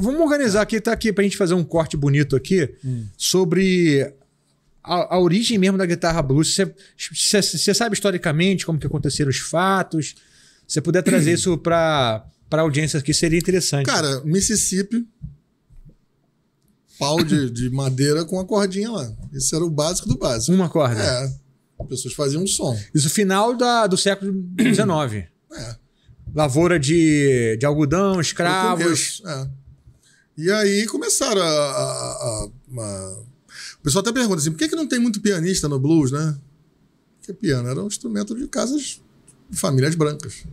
Vamos organizar aqui, tá aqui pra gente fazer um corte bonito aqui sobre a origem mesmo da guitarra blues. Você sabe historicamente como que aconteceram os fatos? Se você puder trazer isso pra audiência aqui, seria interessante. Cara, Mississippi, pau de madeira com a cordinha lá. Isso era o básico do básico. Uma corda. As pessoas faziam um som. Isso final do século XIX. Lavoura de algodão, escravos. E aí começaram O pessoal até pergunta assim, por que não tem muito pianista no blues, né? Porque piano era um instrumento de casas de famílias brancas.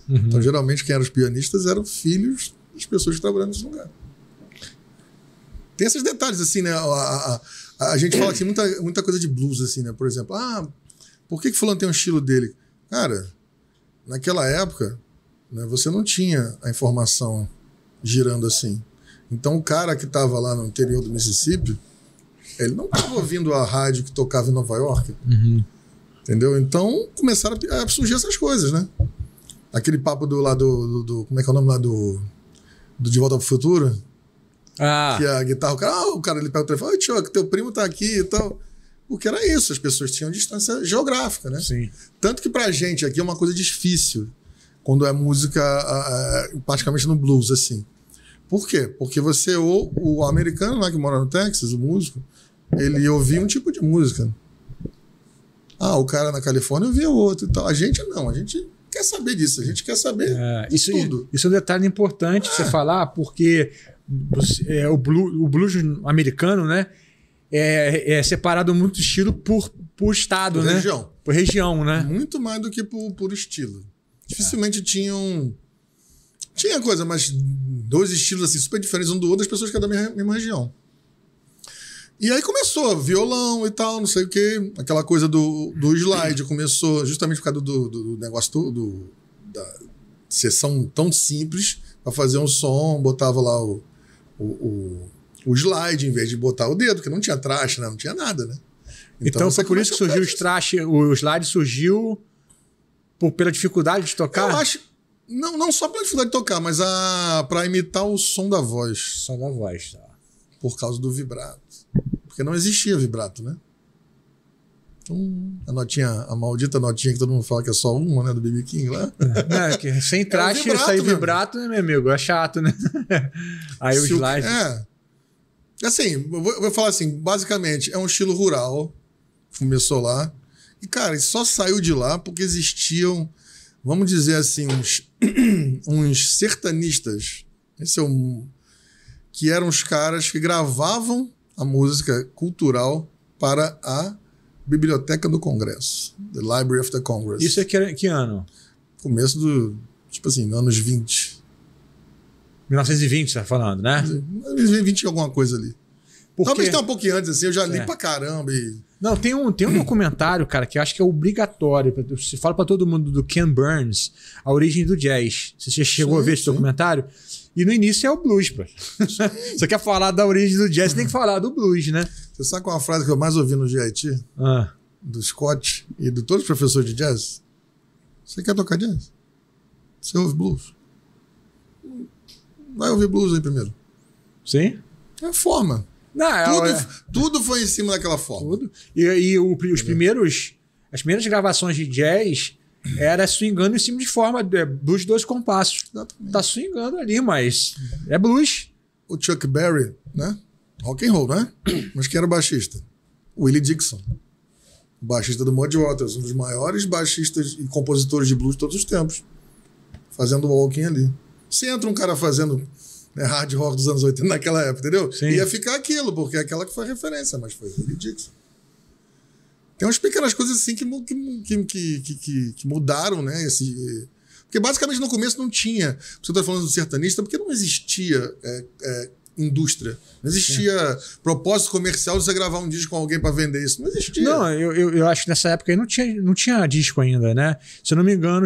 Então, geralmente, quem eram os pianistas eram filhos das pessoas que trabalhavam nesse lugar. Tem esses detalhes, assim, né? A gente fala aqui muita coisa de blues, assim, né? Por exemplo, por que fulano tem um estilo dele? Cara, naquela época, né, você não tinha a informação girando assim. Então, o cara que estava lá no interior do Mississippi, ele não estava ouvindo a rádio que tocava em Nova York. Entendeu? Então, começaram a surgir essas coisas, né? Aquele papo do como é que é o nome lá do De Volta pro Futuro? Que a guitarra, o cara ele pega o telefone, oi, tio, que teu primo tá aqui e tal. Porque era isso, as pessoas tinham distância geográfica, né? Sim. Tanto que pra gente aqui é uma coisa difícil quando é música, praticamente no blues, assim. Por quê? Porque o americano lá que mora no Texas, o músico, ele ouvia um tipo de música. O cara na Califórnia ouvia outro e tal. A gente não, a gente quer saber disso, a gente quer saber tudo. Isso é um detalhe importante você falar, porque o blues americano, né, é separado muito estilo por estado, né? Região. Por região, né? Muito mais do que por estilo. Dificilmente tinha coisa, mas dois estilos assim super diferentes um do outro, as pessoas que eram da mesma região. E aí começou violão e tal, não sei o quê. Aquela coisa do slide começou justamente por causa do negócio da sessão tão simples para fazer um som, botava lá o slide em vez de botar o dedo, porque não tinha traste, né? Não tinha nada, né? Então foi por isso que surgiu o slide surgiu pela dificuldade de tocar? Eu acho, não só pela dificuldade de tocar, mas para imitar o som da voz. Som da voz, tá. Por causa do vibrato. Porque não existia vibrato, né? Então, a maldita notinha que todo mundo fala que é só uma, né? Do B.B. King lá. Que sem traste sair vibrato, né, meu amigo? É chato, né? Aí o slide... Assim, eu vou falar assim, basicamente, é um estilo rural. Começou lá. E, cara, só saiu de lá porque existiam, vamos dizer assim, uns sertanistas. Que eram os caras que gravavam a música cultural para a Biblioteca do Congresso. The Library of the Congress. Isso é que ano? Começo tipo assim, anos 20. 1920, você tá falando, né? 20 alguma coisa ali. Talvez tenha um pouquinho antes, assim, eu já li pra caramba. Não, tem um documentário, cara, que eu acho que é obrigatório. Se fala pra todo mundo do Ken Burns, A Origem do Jazz. Você já chegou a ver esse documentário? E no início é o blues, pô. Você quer falar da origem do jazz, tem que falar do blues, né? Você sabe qual é a frase que eu mais ouvi no GIT? Do Scott e de todos os professores de jazz? Você quer tocar jazz? Você ouve blues? Vai ouvir blues aí primeiro. Sim? É a forma. Tudo foi em cima daquela forma. Tudo. As primeiras gravações de jazz era swingando em cima de forma blues 2 compassos. Exatamente. Tá swingando ali, mas é blues. O Chuck Berry, né? Rock and roll, né? Mas quem era o baixista? Willie Dixon. O baixista do Muddy Waters, um dos maiores baixistas e compositores de blues de todos os tempos. Fazendo walking ali. Se entra um cara fazendo hard rock dos anos 80 naquela época, entendeu? Sim. Ia ficar aquilo, porque é aquela que foi referência, mas foi o Willie Dixon. Tem umas pequenas coisas assim que mudaram, né? Porque basicamente no começo não tinha. Você está falando do sertanista, porque não existia indústria. Não existia propósito comercial de você gravar um disco com alguém para vender isso. Não existia. Não, eu acho que nessa época aí não tinha disco ainda, né? Se eu não me engano,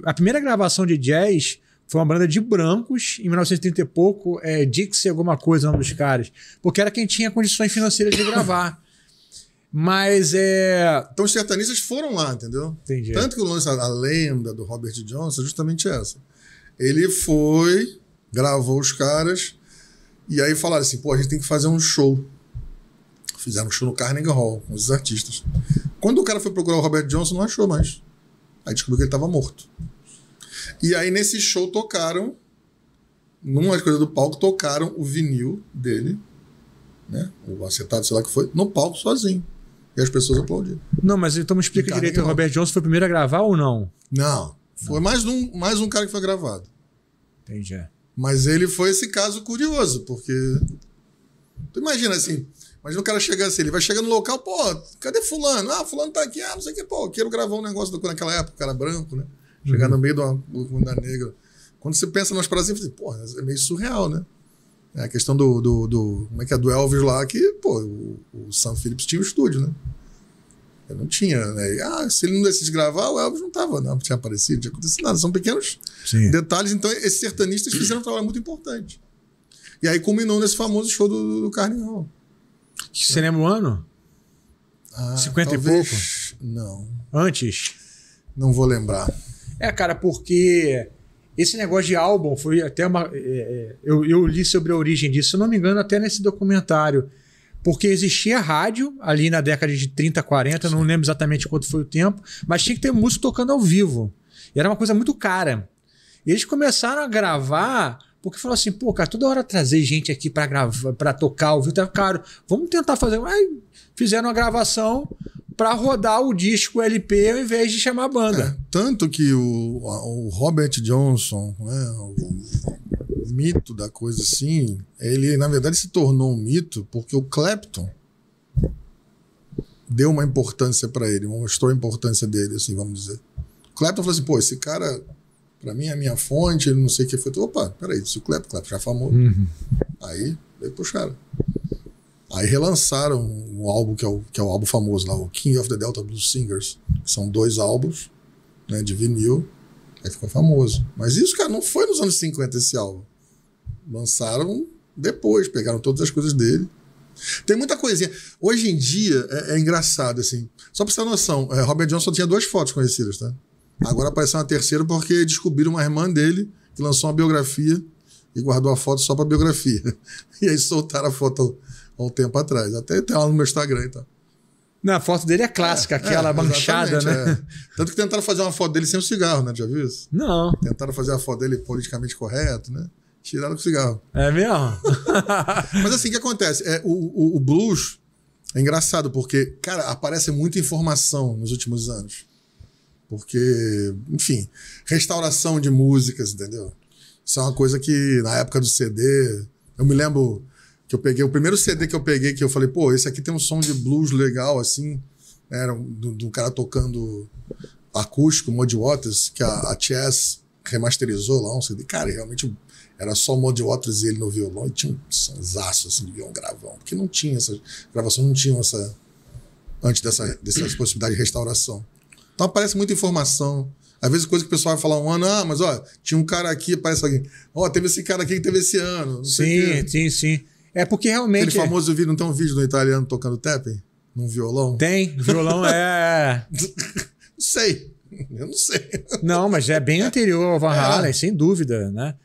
a primeira gravação de jazz foi uma banda de brancos, em 1930 e pouco, Dixie alguma coisa, o nome dos caras. Porque era quem tinha condições financeiras de gravar. Mas Então os sertanistas foram lá, entendeu? Entendi. Tanto que o lance, a lenda do Robert Johnson é justamente essa. Ele gravou os caras, E aí falaram assim, pô, a gente tem que fazer um show. Fizeram um show no Carnegie Hall com os artistas. Quando o cara foi procurar o Robert Johnson, não achou mais. Aí descobriu que ele estava morto. E aí nesse show tocaram, numa coisa do palco, tocaram o vinil dele, né? O acetado, sei lá o que foi, no palco sozinho. E as pessoas aplaudiram. Não, mas então me explica direito, o Robert Johnson foi o primeiro a gravar ou não? Não. Foi mais um cara que foi gravado. Entendi. Mas ele foi esse caso curioso, porque... Tu imagina assim, imagina o cara chegar assim, ele vai chegar no local, pô, cadê fulano? Ah, fulano tá aqui, não sei o que, pô, eu quero gravar um negócio naquela época, o cara branco, né? Chegar no meio de uma comunidade negra. Quando você pensa nas paradas, você fala, pô, é meio surreal, né? É a questão como é que é, do Elvis lá, que, pô, o Sam Phillips tinha um estúdio, né? Eu não tinha, né? Ah, se ele não decidisse gravar, o Elvis não tinha aparecido, não tinha acontecido nada. São pequenos detalhes. Então, esses sertanistas fizeram um trabalho muito importante. E aí culminou nesse famoso show do Carnegie Hall. Você lembra o ano? 50 talvez, e pouco? Não. Antes? Não vou lembrar. Cara, porque esse negócio de álbum foi até uma... eu li sobre a origem disso, se eu não me engano, até nesse documentário. Porque existia rádio ali na década de 30, 40, não lembro exatamente quanto foi o tempo, mas tinha que ter músico tocando ao vivo. E era uma coisa muito cara. E eles começaram a gravar, porque falaram assim, pô, cara, toda hora trazer gente aqui pra gravar, pra tocar ao vivo, tá caro. Vamos tentar fazer... Aí fizeram uma gravação para rodar o disco LP ao invés de chamar a banda. Tanto que o Robert Johnson, né, o mito da coisa assim, ele na verdade se tornou um mito porque o Clapton deu uma importância para ele, mostrou a importância dele, assim, vamos dizer. O Clapton falou assim, pô, esse cara para mim é a minha fonte, ele não sei o que foi. Opa, peraí, se o Clapton já é famoso. Aí puxaram. Aí relançaram um álbum que é o álbum famoso lá, o King of the Delta Blues Singers, que são 2 álbuns, né, de vinil, aí ficou famoso. Mas isso, cara, não foi nos anos 50 esse álbum. Lançaram depois, pegaram todas as coisas dele. Tem muita coisinha. Hoje em dia é engraçado, assim. Só pra você ter noção, Robert Johnson tinha 2 fotos conhecidas, tá? Agora apareceu uma terceira porque descobriram uma irmã dele que lançou uma biografia e guardou a foto só pra biografia. E aí soltaram a foto há um tempo atrás. Até tem lá no meu Instagram e tal. Não, a foto dele é clássica, aquela manchada, né? Tanto que tentaram fazer uma foto dele sem o cigarro, né? Já viu isso? Não. Tentaram fazer a foto dele politicamente correto, né? Tiraram o cigarro. É mesmo? Mas assim, o que acontece? O blues é engraçado porque, cara, aparece muita informação nos últimos anos. Porque, enfim, restauração de músicas, entendeu? Isso é uma coisa que, na época do CD, eu me lembro que eu peguei, o primeiro CD que eu peguei, que eu falei, pô, esse aqui tem um som de blues legal, assim, era do cara tocando acústico, Muddy Waters, que a Chess remasterizou lá um CD. Cara, realmente era só o Muddy Waters e ele no violão, e tinha um sonsaço, assim, de violão gravão, porque não tinha essa gravação, não tinha essa, antes dessa possibilidade de restauração. Então aparece muita informação. Às vezes coisa que o pessoal vai falar um ano, mas ó, tinha um cara aqui, aparece alguém, teve esse cara aqui que teve esse ano. Não sei sim. É porque realmente... Aquele famoso vídeo, não tem um vídeo do italiano tocando tapping? Num violão? Tem, violão é... Não sei, eu não sei. Não, mas é bem anterior ao Van Halen, sem dúvida, né?